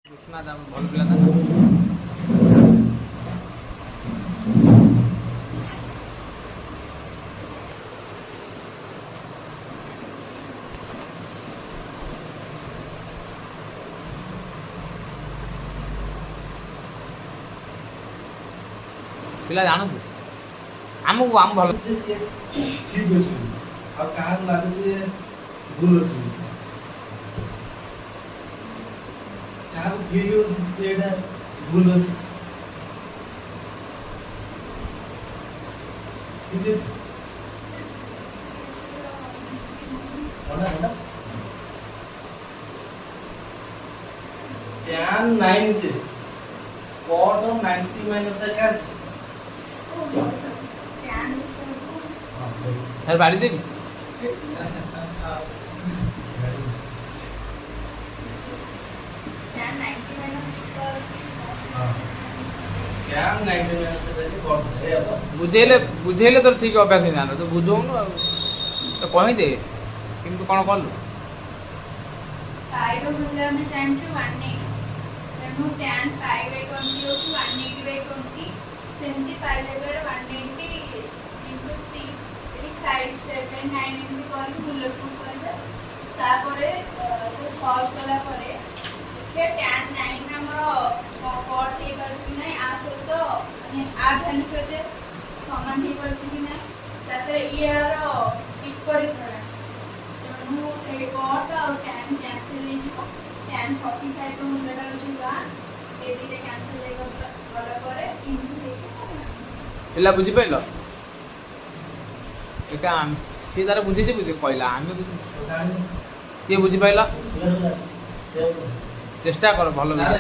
कृष्णा दाम भल पिला था पिला जानू आमको आम भल ठीक अछि आ काहन लागै छै भूल अछि काहन फील होछि एटा भूल अछि ठीक अछि ओना ध्यान नाइन छै cot of 90 minus का छै सर बाड़ी देवी ध्यान 90 minus छै cot है अब बुझेले तो ठीक अभ्यास नहीं जाना तो बुझौनु तो कहि दे किंतु कोन करलु पाई रो मूल्य ଆମେ ଜାଣିଛୁ 180 ତେଣୁ tan pi by 20 ହେଉଛି 180 by 20 ସେମିତି pi ଜାଗାରେ 180 into 3 ଏଠି 5 7 9 ଏମିତି କରିକି ବୁଲେଟ୍ ପୁଟ୍ କରିବା ତାପରେ जो सॉल्व कला परे देखिए tan 9 हमर कट हे परछि कि नै आ सहित माने आ भ्यालु सहित समान हे परछि कि नै तापर इयर इक्वल करा तेणु से कट और tan कैंसिल हे जिवो tan 45 रो मूल्यटा होछि 1 ए दिटे कैंसिल हे गला परे इनटू देके पिला बुझी पाइलो एका सी तार बुझी से बुझी कहला आमे बुझी ये बुझी पाइला चेष्टा कर भलो सारे